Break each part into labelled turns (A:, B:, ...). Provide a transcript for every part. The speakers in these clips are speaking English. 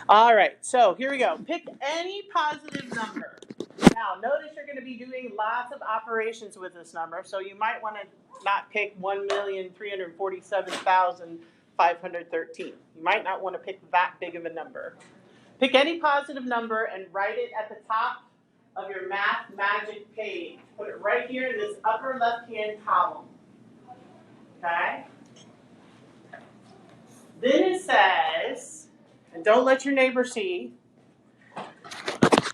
A: All right, so here we go. Pick any positive number. Now, notice you're going to be doing lots of operations with this number, so you might want to not pick 1,347,513. You might not want to pick that big of a number. Pick any positive number and write it at the top of your Math Magic page. Put it right here in this upper left-hand column. Okay? Then it says, and don't let your neighbor see,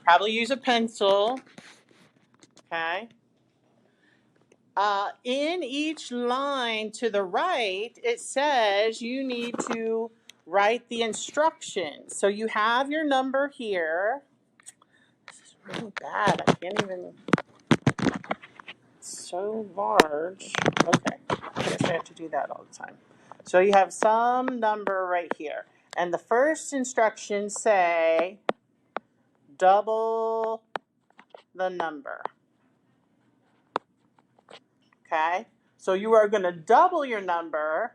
A: probably use a pencil. Okay? In each line to the right, it says you need to write the instructions. So you have your number here. This is really bad. I can't even. It's so large. Okay. I guess I have to do that all the time. So you have some number right here. And the first instructions say double the number. Okay? So you are going to double your number,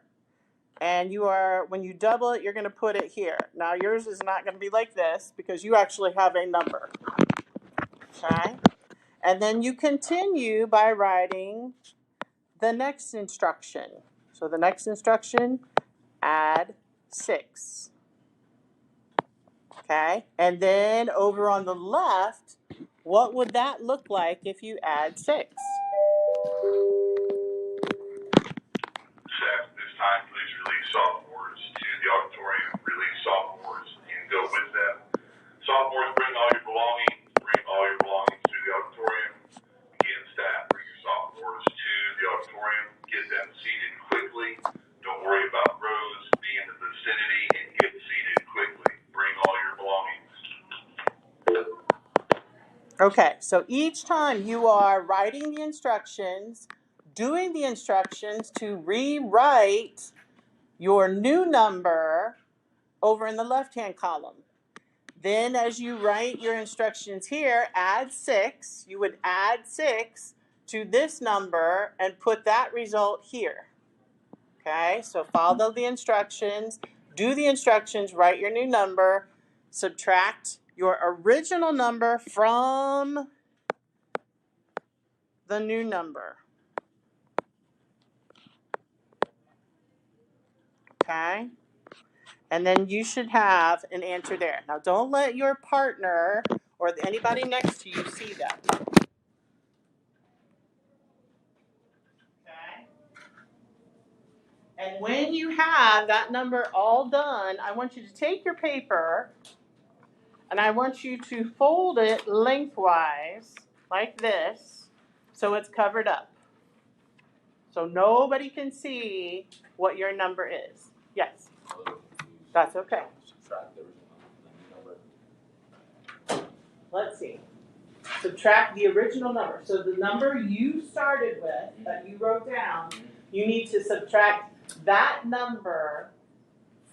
A: and when you double it, you're going to put it here. Now yours is not going to be like this because you actually have a number. Okay? And then you continue by writing the next instruction. So the next instruction, add 6. Okay? And then over on the left, what would that look like if you add 6?
B: Staff, at this time, please release sophomores to the auditorium. Release sophomores and go with them. Sophomores, bring all your belongings. Bring all your belongings to the auditorium. Again, staff, bring your sophomores to the auditorium. Get them seated quickly. Don't worry about rows. Be in the vicinity and get seated quickly. Bring all your belongings.
A: Okay, so each time you are writing the instructions, doing the instructions to rewrite your new number over in the left-hand column. Then as you write your instructions here, add 6. You would add 6 to this number and put that result here. Okay, so follow the instructions, do the instructions, write your new number, subtract your original number from the new number. Okay? And then you should have an answer there. Now don't let your partner or anybody next to you see that. Okay? And when you have that number all done, I want you to take your paper and I want you to fold it lengthwise like this so it's covered up. So nobody can see what your number is. Yes? That's okay. Let's see. Subtract the original number. So the number you started with, that you wrote down, you need to subtract that number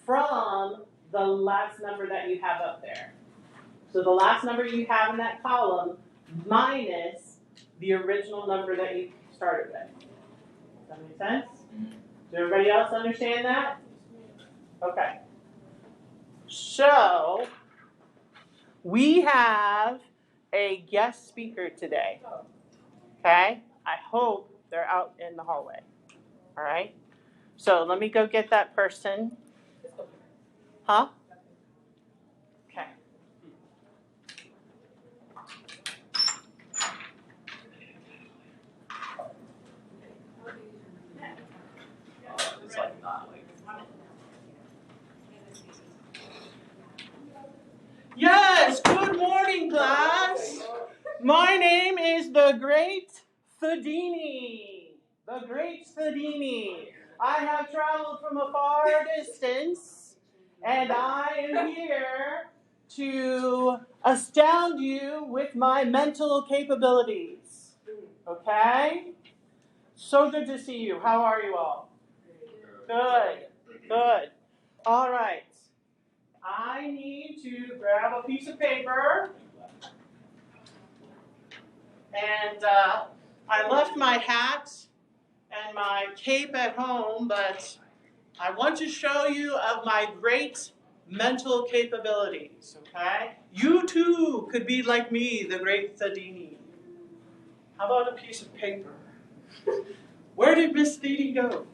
A: from the last number that you have up there. So the last number you have in that column minus the original number that you started with. Does that make sense? Does everybody else understand that? Okay. So we have a guest speaker today. Okay? I hope they're out in the hallway. All right? So let me go get that person. Huh? Okay.
C: It's like not like.
A: Yes, good morning, class. My name is the Great Fedini. The Great Fedini. I have traveled from a far distance, and I am here to astound you with my mental capabilities. Okay? So good to see you. How are you all? Good. Good. All right. I need to grab a piece of paper, and I left my hat and my cape at home, but I want to show you of my great mental capabilities, okay? You too could be like me, the great Thadini. How about a piece of paper? Where did Miss Thady go?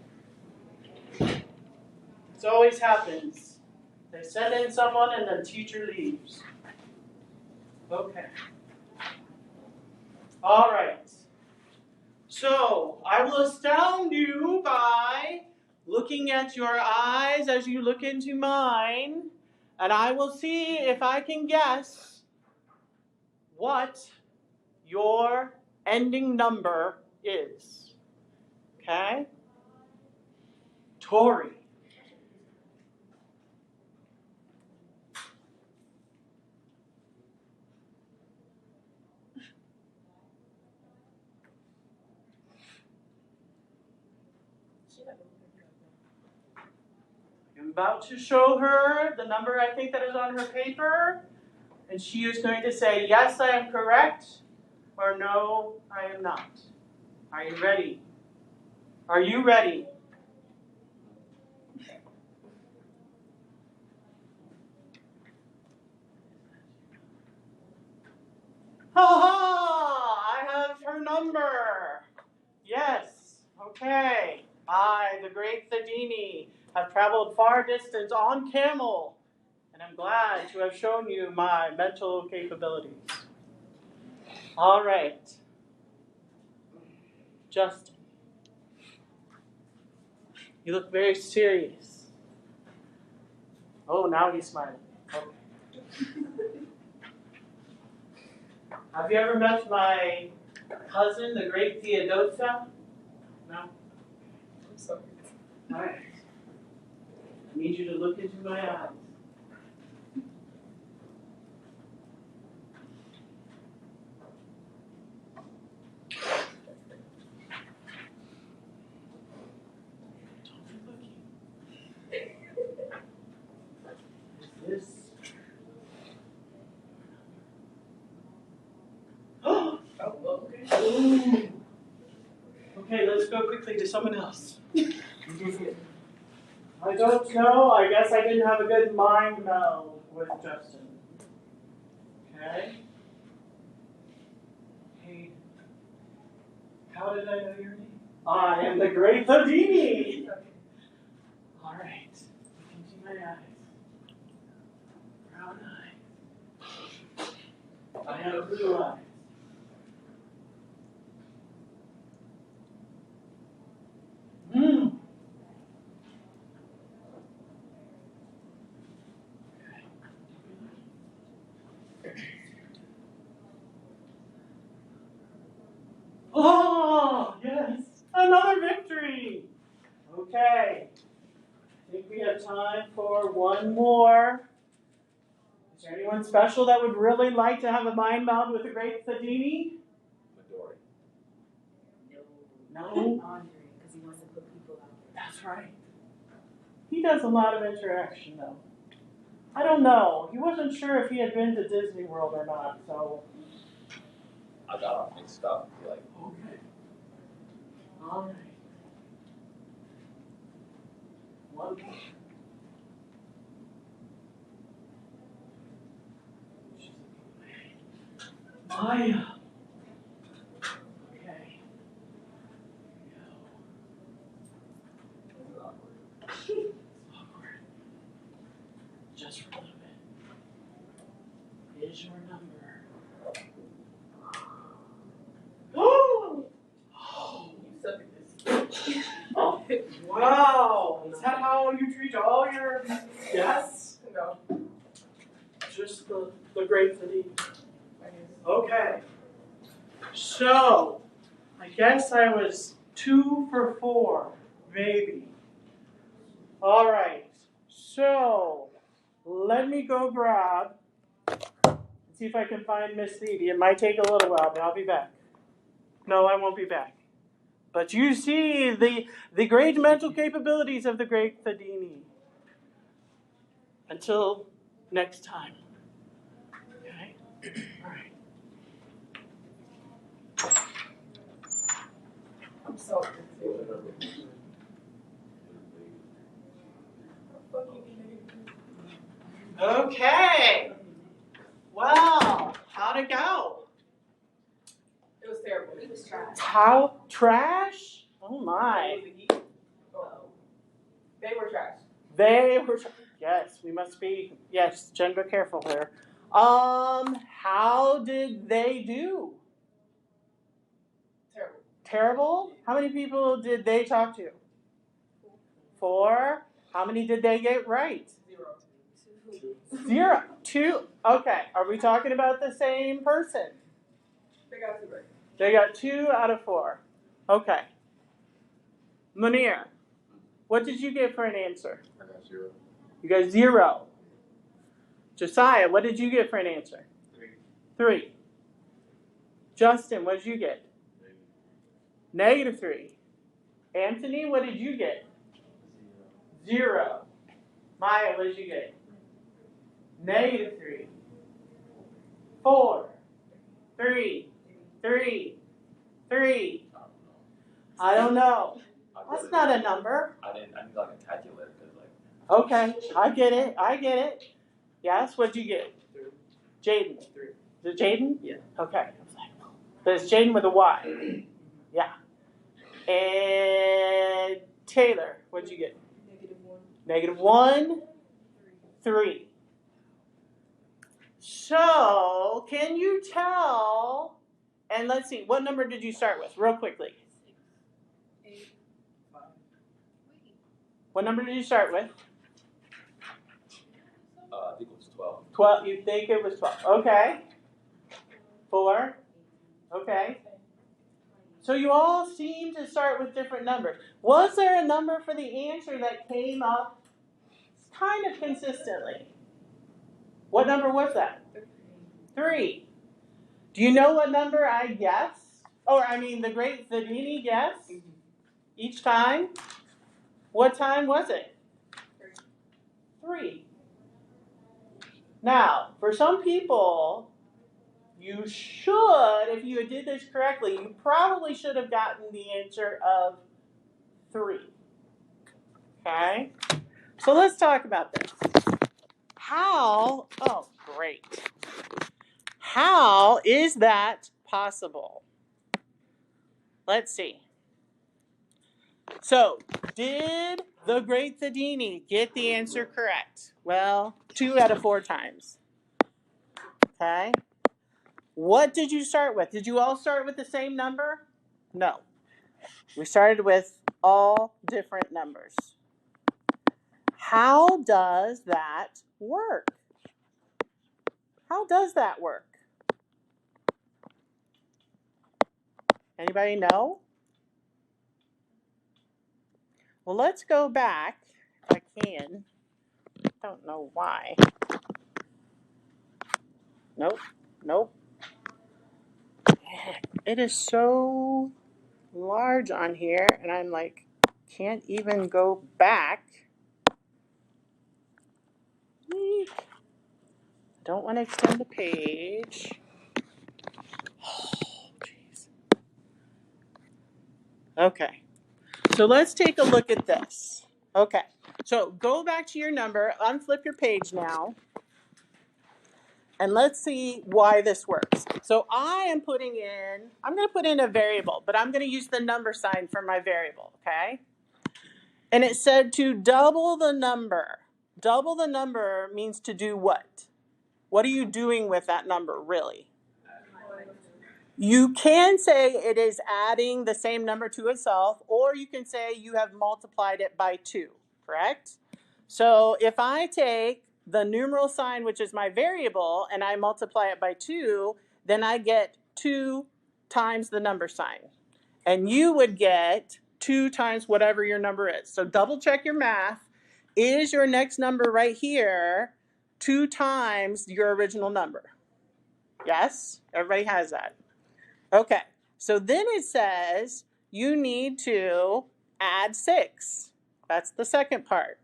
A: This always happens. They send in someone and the teacher leaves. Okay. All right. So, I will astound you by looking at your eyes as you look into mine, and I will see if I can guess what your ending number is. Okay? Tori. I'm about to show her the number I think that is on her paper, and she is going to say, yes, I am correct, or no, I am not. Are you ready? Are you ready? Ha ha! I have her number. Yes. Okay. I, the great Thadini, have traveled far distance on camel, and I'm glad to have shown you my mental capabilities. All right. Justin, you look very serious. Oh, now he's smiling. Okay. Have you ever met my cousin, the great Theodosia? No? I'm sorry. All right. I need you to look into my eyes. Don't be looking. Is this? Oh, okay. Okay, let's go quickly to someone else. I don't know. I guess I didn't have a good mind meld with Justin. Okay. Hey, how did I know your name? I am the great Thadini. All right. Look into my eyes. Brown eyes. I have blue eyes. Oh, yes. Another victory. Okay. I think we have time for one more. Is there anyone special that would really like to have a mind meld with the great Thadini?
C: Midori.
A: No?
D: Andre, because he wants to put people out there.
A: That's right. He does a lot of interaction, though. I don't know. He wasn't sure if he had been to Disney World or not, so.
C: I got him mixed up. Like,
A: Okay. All right. One more. Maya. Okay.
C: this is awkward.
A: Awkward. Just for a little bit. Is your number? Oh!
D: You suck at this.
A: Oh, wow! Is that how you treat all your guests?
D: No.
A: Just the great Thadini. Okay. So, I guess I was 2 for 4, maybe. All right. So, let me go grab and see if I can find Miss Thady. It might take a little while, but I'll be back. No, I won't be back. But you see the great mental capabilities of the great Thadini. Until next time. Okay? All right.
D: I'm so confused.
A: Okay. Well, how'd it go?
D: It was terrible. He was trash.
A: How trash? Oh my.
D: They were trash.
A: They were. Yes, we must be. Yes, Jen, be careful here. How did they do?
D: Terrible.
A: Terrible? How many people did they talk to? 4. How many did they get right?
D: 0.
A: 0. 2. Okay. Are we talking about the same person?
D: They got 2 right.
A: They got 2 out of 4. Okay. Munir, what did you get for an answer?
C: I got 0.
A: You got 0. Josiah, what did you get for an answer? 3. Justin, what did you get? -3. Anthony, what did you get? 0. Maya, what did you get? -3. 4. 3. 3. 3. I don't know. That's not a number.
C: I need like a calculator because like.
A: Okay, I get it. Yes, what'd you get?
E: 3.
A: Jaden.
E: 3.
A: Is it Jaden?
E: Yeah.
A: Okay. I was like, but it's Jaden with a Y. Yeah. And Taylor, what'd you get?
D: -1.
A: -1, 3. So, can you tell, and let's see, what number did you start with, real quickly?
D: 8. 5.
A: What number did you start with?
C: I think it was 12.
A: 12, you think it was 12. Okay. 4. Okay. So you all seem to start with different numbers. Was there a number for the answer that came up kind of consistently? What number was that? 3. Do you know what number I guessed? Or I mean the great Fedini guessed? Each time? What time was it? 3. Now, for some people, you should, if you did this correctly, you probably should have gotten the answer of 3. Okay? So let's talk about this. How is that possible? Let's see. So, did the great Fedini get the answer correct? Well, 2 out of 4 times. Okay? What did you start with? Did you all start with the same number? No. We started with all different numbers. How does that work? How does that work? Anybody know? Well, let's go back, if I can. Don't know why. Nope. It is so large on here, and I'm like, can't even go back. Don't want to extend the page. Oh, jeez. Okay. So let's take a look at this. Okay. So go back to your number, unflip your page now, and let's see why this works. So I'm going to put in a variable, but I'm going to use the number sign for my variable, okay? And it said to double the number. Double the number means to do what? What are you doing with that number, really? You can say it is adding the same number to itself, or you can say you have multiplied it by 2, correct? So if I take the numeral sign, which is my variable, and I multiply it by 2, then I get 2 times the number sign. And you would get 2 times whatever your number is. So double check your math. Is your next number right here 2 times your original number? Yes? Everybody has that. Okay, so then it says you need to add 6. That's the second part.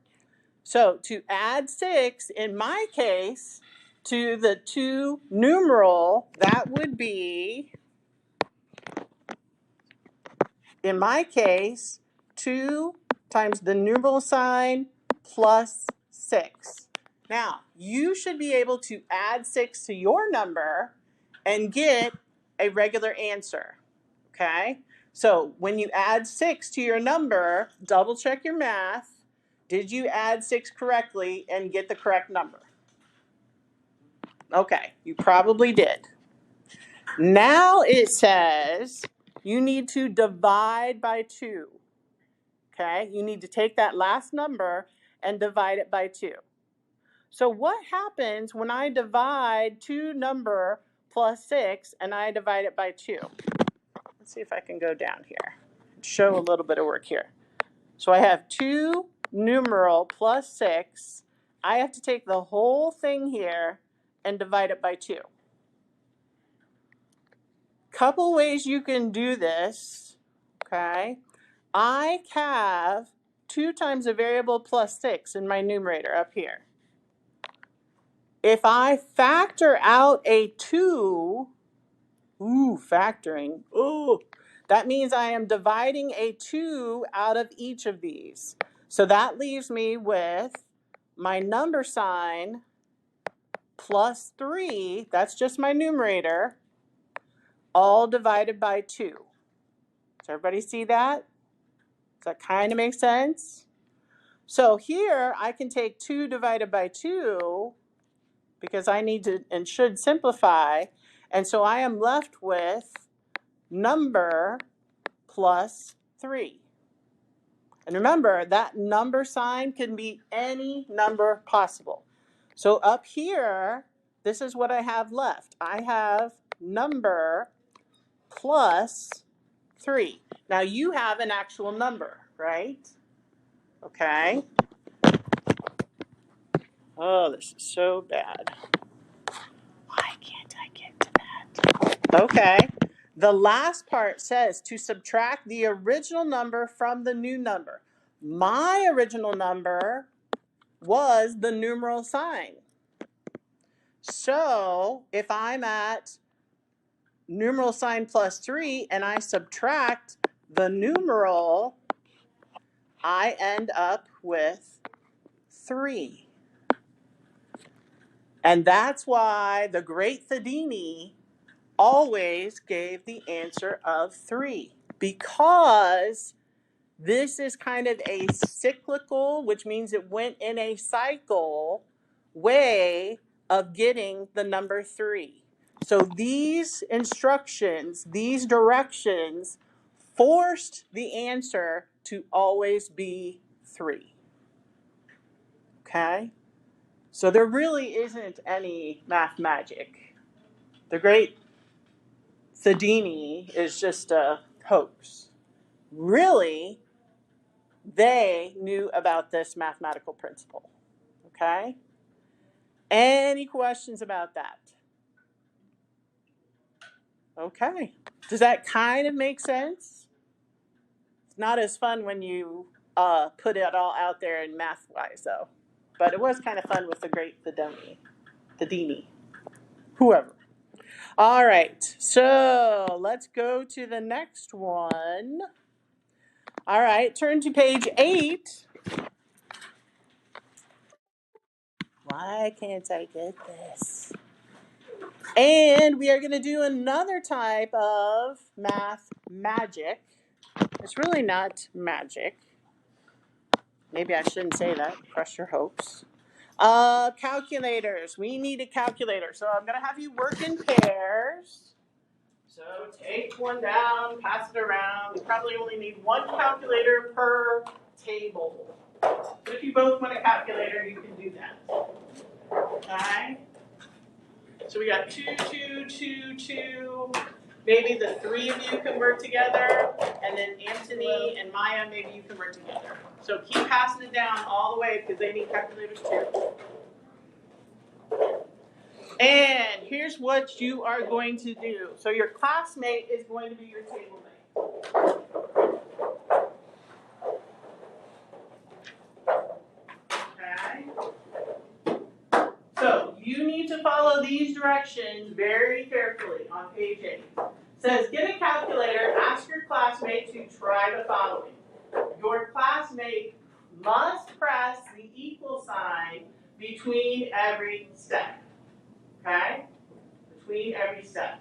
A: So to add 6, in my case, to the 2 numeral, that would be, in my case, 2 times the numeral sign plus 6. Now, you should be able to add 6 to your number and get a regular answer, okay? So when you add 6 to your number, double check your math. Did you add 6 correctly and get the correct number? Okay, you probably did. Now it says you need to divide by 2, okay? You need to take that last number and divide it by 2. So what happens when I divide 2 number plus 6 and I divide it by 2? Let's see if I can go down here and show a little bit of work here. So I have 2 numeral plus 6. I have to take the whole thing here and divide it by 2. Couple ways you can do this, okay? I have 2 times a variable plus 6 in my numerator up here. If I factor out a 2, factoring, that means I am dividing a 2 out of each of these. So that leaves me with my number sign plus 3, that's just my numerator, all divided by 2. Does everybody see that? Does that kind of make sense? So here I can take 2 divided by 2 because I need to and should simplify. And so I am left with number plus 3. And remember, that number sign can be any number possible. So up here, this is what I have left. I have number plus 3. Now you have an actual number, right? Okay. Oh, this is so bad. Why can't I get to that? Okay. The last part says to subtract the original number from the new number. My original number was the numeral sign. So if I'm at numeral sign plus 3 and I subtract the numeral, I end up with 3. And that's why the great Thodini always gave the answer of 3, because this is kind of a cyclical, which means it went in a cycle way of getting the number 3. So these instructions, these directions forced the answer to always be 3. Okay? So there really isn't any math magic. The great Thodini is just a hoax. Really, they knew about this mathematical principle. Okay? Any questions about that? Okay. Does that kind of make sense? It's not as fun when you put it all out there in math-wise, though. But it was kind of fun with the great Thodini, whoever. All right, so let's go to the next one. All right, turn to page 8. Why can't I get this? And we are going to do another type of math magic. It's really not magic. Maybe I shouldn't say that. Crush your hopes. Calculators. We need a calculator. So I'm going to have you work in pairs. So take one down, pass it around. You probably only need one calculator per table. But if you both want a calculator, you can do that. Okay? So we got 2, 2, 2, 2. Maybe the 3 of you can work together. And then Anthony and Maya, maybe you can work together. So keep passing it down all the way because they need calculators too. And here's what you are going to do. So your classmate is going to be your table mate. Okay? So you need to follow these directions very carefully on page 8. It says, get a calculator, ask your classmate to try the following. Your classmate must press the equal sign between every step. Okay? Between every step.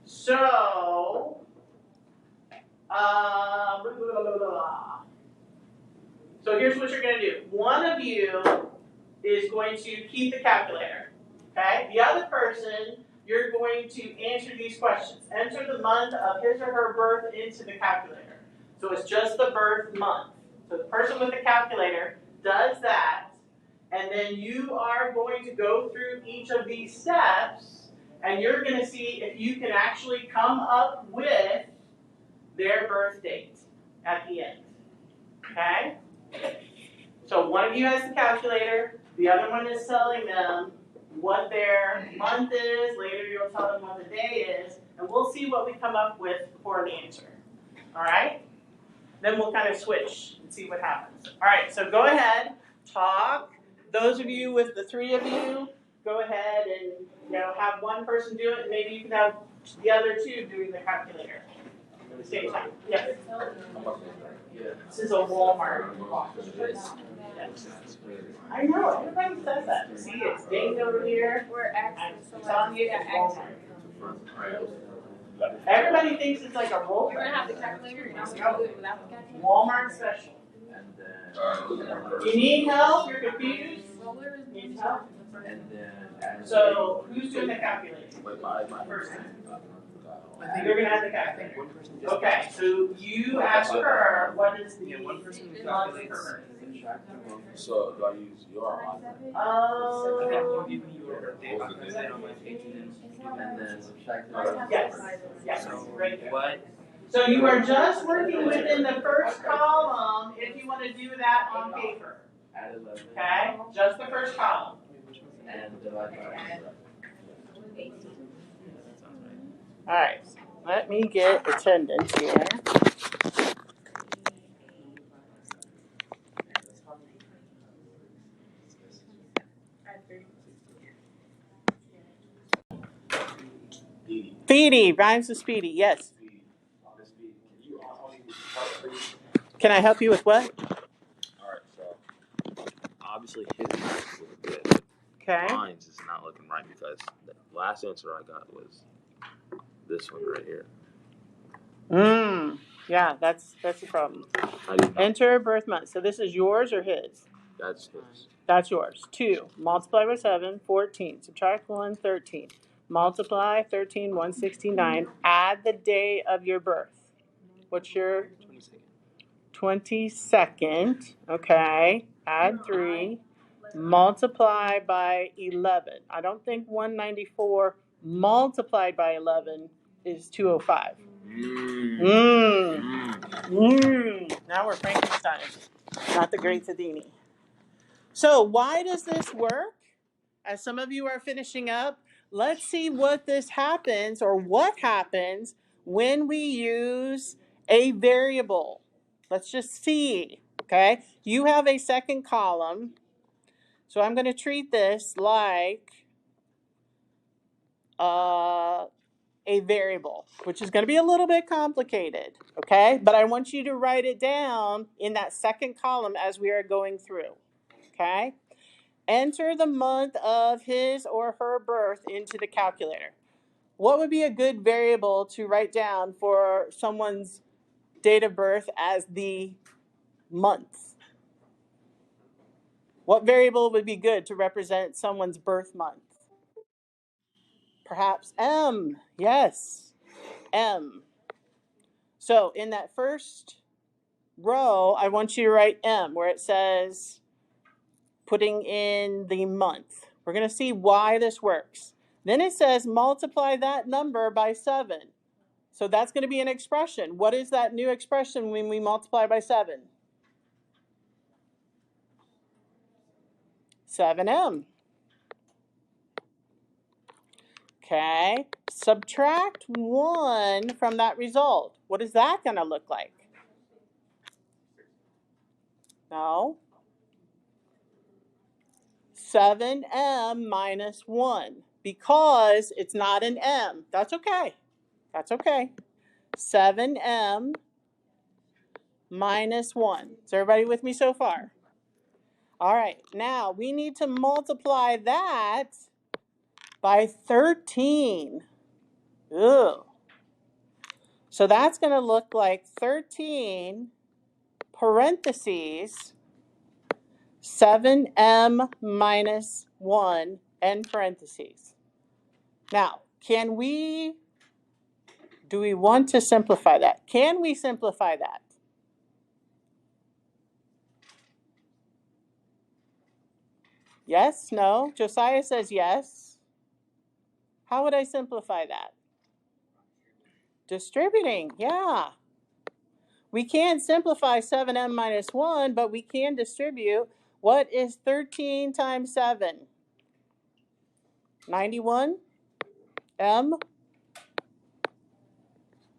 A: So, so here's what you're going to do. One of you is going to keep the calculator. Okay? The other person, you're going to answer these questions. Enter the month of his or her birth into the calculator. So it's just the birth month. So the person with the calculator does that, and then you are going to go through each of these steps, and you're going to see if you can actually come up with their birth date at the end. Okay? So one of you has the calculator, the other one is telling them what their month is, later you'll tell them what the day is, and we'll see what we come up with for the answer. Alright? Then we'll kind of switch and see what happens. Alright, so go ahead, talk. Those of you with the three of you, go ahead and have one person do it, and maybe you can have the other two doing the calculator at the same time. Yeah. This is a Walmart. I know, everybody says that. See, it's dinged over here.
D: We're actually
A: I'm telling you, it's Walmart. Everybody thinks it's like a roll.
D: You're gonna have the calculator, you're not gonna do it without the calculator?
A: Walmart special. You need help? You're confused?
D: Well, where is
A: Need help?
C: And then.
A: So, who's doing the calculating? First time. You're gonna have the calculator. Okay, so you ask her, what is the month of her birth?
C: So do I use your author? And then subtract
A: Yes, right there.
C: What?
A: So you are just working within the first column if you want to do that on paper.
C: Add 11.
A: Okay, just the first column.
C: And divide by 11.
A: All right, let me get attendance here. Speedy, rhymes with speedy, yes. Can I help you with what?
E: Alright, so obviously his math was good.
A: Okay.
E: Mine's is not looking right because the last answer I got was this one right here.
A: Yeah, that's the problem.
E: I did not.
A: Enter birth month. So this is yours or his?
E: That's his.
A: That's yours. 2. Multiply by 7, 14. Subtract 1, 13. Multiply 13, 169. Add the day of your birth. What's your 22nd? Okay. Add 3. Multiply by 11. I don't think 194 multiplied by 11 is 205. Now we're Frankenstein, not the Great Houdini. So why does this work? As some of you are finishing up, let's see what this happens or what happens when we use a variable. Let's just see, okay? You have a second column, so I'm going to treat this like a variable, which is going to be a little bit complicated, okay? But I want you to write it down in that second column as we are going through, okay? Enter the month of his or her birth into the calculator. What would be a good variable to write down for someone's date of birth as the month? What variable would be good to represent someone's birth month? Perhaps M. Yes, M. So in that first row, I want you to write M where it says putting in the month. We're going to see why this works. Then it says multiply that number by 7. So that's going to be an expression. What is that new expression when we multiply by 7? 7M. Okay, subtract 1 from that result. What is that going to look like? No. 7M minus 1. Because it's not an M. That's okay. That's okay. 7M minus 1. Is everybody with me so far? All right, now we need to multiply that by 13. Ugh. So that's going to look like 13 parentheses 7m minus 1 end parentheses. Now, do we want to simplify that? Can we simplify that? Yes, no? Josiah says yes. How would I simplify that? Distributing, yeah. We can't simplify 7m minus 1, but we can distribute. What is 13 times 7? 91 m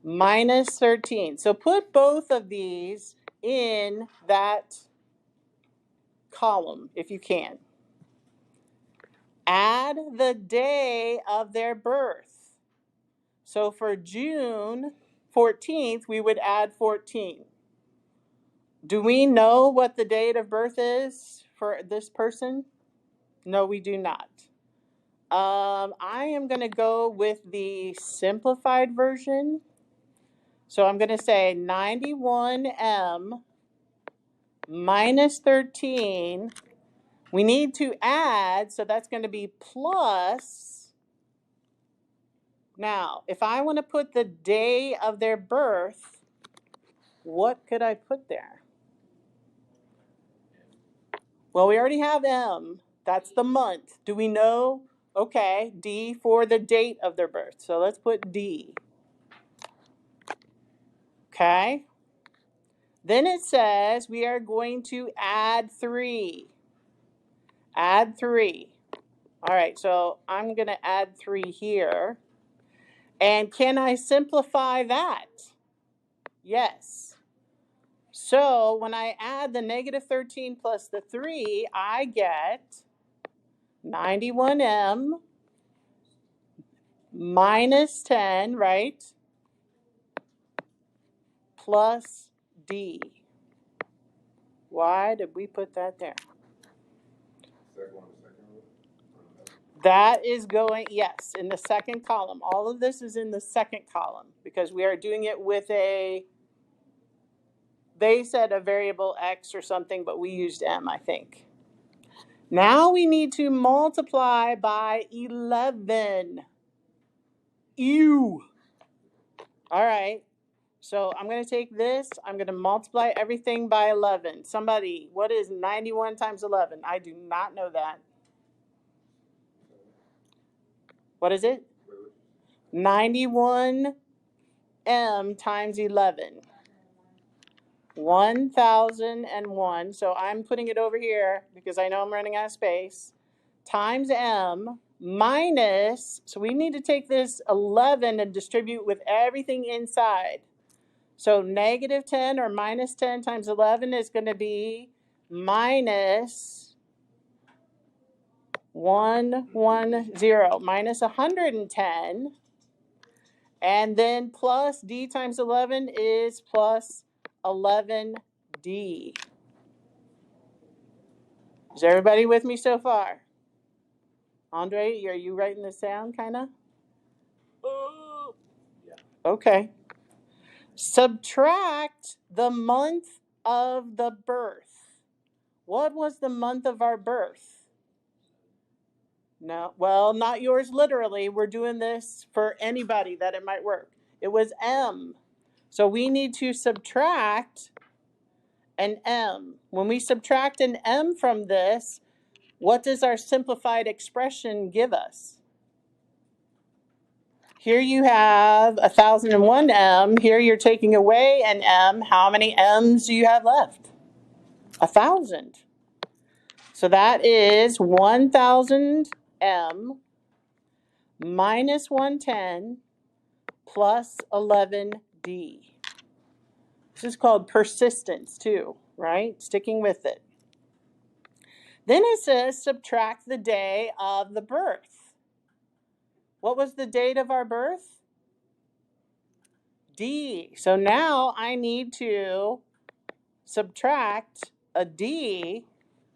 A: minus 13. So put both of these in that column if you can. Add the day of their birth. So for June 14th, we would add 14. Do we know what the date of birth is for this person? No, we do not. I am going to go with the simplified version. So I'm going to say 91m minus 13. We need to add, so that's going to be plus. Now, if I want to put the day of their birth, what could I put there? Well, we already have M. That's the month. Do we know? Okay, D for the date of their birth. So let's put D. Okay. Then it says we are going to add 3. Add 3. All right, so I'm going to add 3 here. And can I simplify that? Yes. So when I add the negative 13 plus the 3, I get 91m minus 10, right? Plus D. Why did we put that there? That is going, yes, in the second column. All of this is in the second column because we are doing it with they said a variable x or something, but we used m, I think. Now we need to multiply by 11. Ew. All right. So I'm going to take this. I'm going to multiply everything by 11. Somebody, what is 91 times 11? I do not know that. What is it? 91m times 11. 1001. So I'm putting it over here because I know I'm running out of space. Times m minus, so we need to take this 11 and distribute with everything inside. So negative 10 or minus 10 times 11 is going to be minus 110, minus 110. And then plus d times 11 is plus 11d. Is everybody with me so far? Andre, are you writing this down, kind of?
C: Yeah.
A: Okay. Subtract the month of the birth. What was the month of our birth? No, well, not yours literally. We're doing this for anybody that it might work. It was M. So we need to subtract an M. When we subtract an M from this, what does our simplified expression give us? Here you have 1001m. Here you're taking away an m. How many m's do you have left? 1,000. So that is 1000m minus 110 plus 11d. This is called persistence too, right? Sticking with it. Then it says subtract the day of the birth. What was the date of our birth? D. So now I need to subtract a D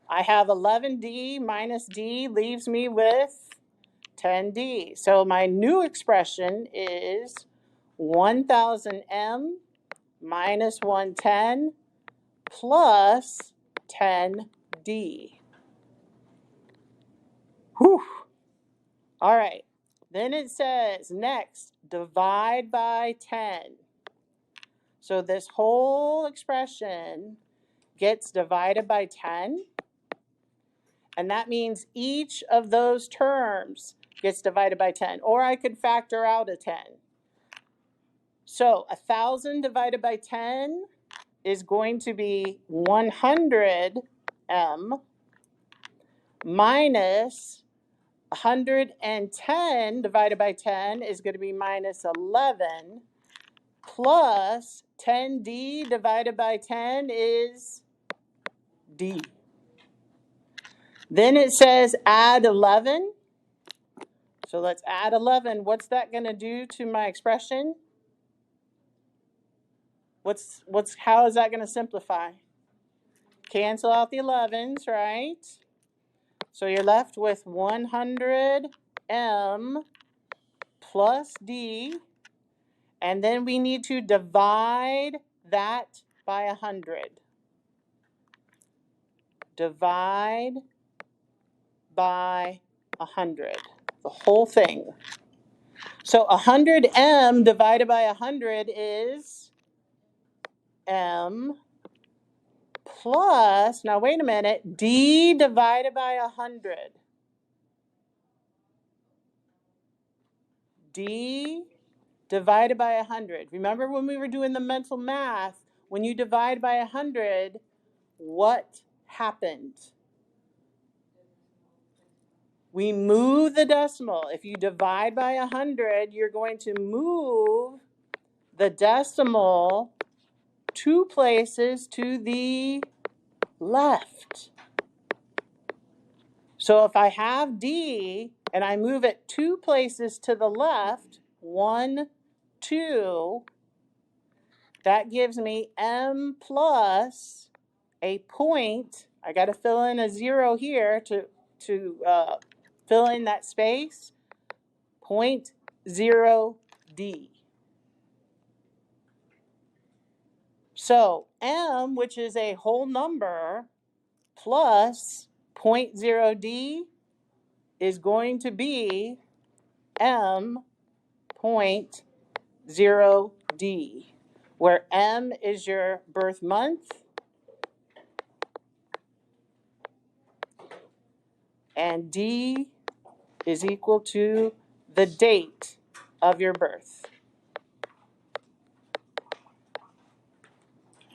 A: I have 11D minus D leaves me with 10D. So my new expression is 1000M minus 110 plus 10D. Whew. All right. Then it says, next, divide by 10. So this whole expression gets divided by 10. And that means each of those terms gets divided by 10. Or I could factor out a 10. So 1,000 divided by 10 is going to be 100M minus 110 divided by 10 is going to be minus 11 plus 10D divided by 10 is D. Then it says add 11. So let's add 11. What's that going to do to my expression? How is that going to simplify? Cancel out the 11s, right? So you're left with 100M plus D. And then we need to divide that by 100. Divide by 100. The whole thing. So 100M divided by 100 is M plus, now wait a minute, D divided by 100. D divided by 100. Remember when we were doing the mental math, when you divide by 100, what happened? We move the decimal. If you divide by 100, you're going to move the decimal 2 places to the left. So if I have D and I move it 2 places to the left, 1, 2, that gives me M plus a point. I got to fill in a 0 here to fill in that space, 0.0D. So M, which is a whole number, plus 0.0D is going to be M.0D, where M is your birth month and D is equal to the date of your birth.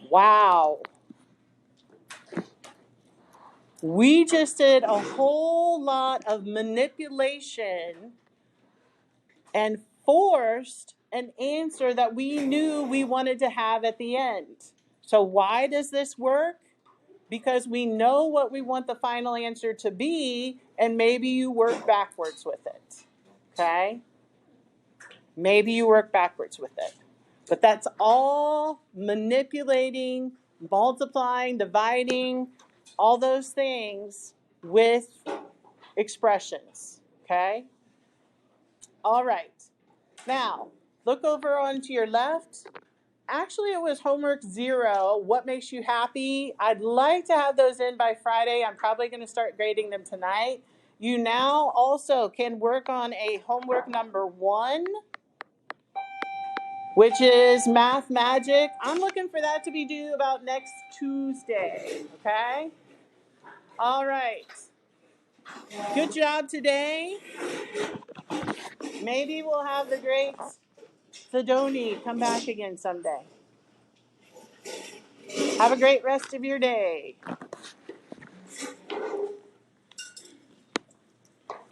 A: Wow. We just did a whole lot of manipulation and forced an answer that we knew we wanted to have at the end. So why does this work? Because we know what we want the final answer to be, and maybe you work backwards with it, okay? Maybe you work backwards with it. But that's all manipulating, multiplying, dividing, all those things with expressions, okay? All right. Now, look over onto your left. Actually, it was homework 0. What makes you happy? I'd like to have those in by Friday. I'm probably going to start grading them tonight. You now also can work on a homework number 1, which is Math Magic. I'm looking for that to be due about next Tuesday, okay? All right. Good job today. Maybe we'll have the great Sidoni come back again someday. Have a great rest of your day.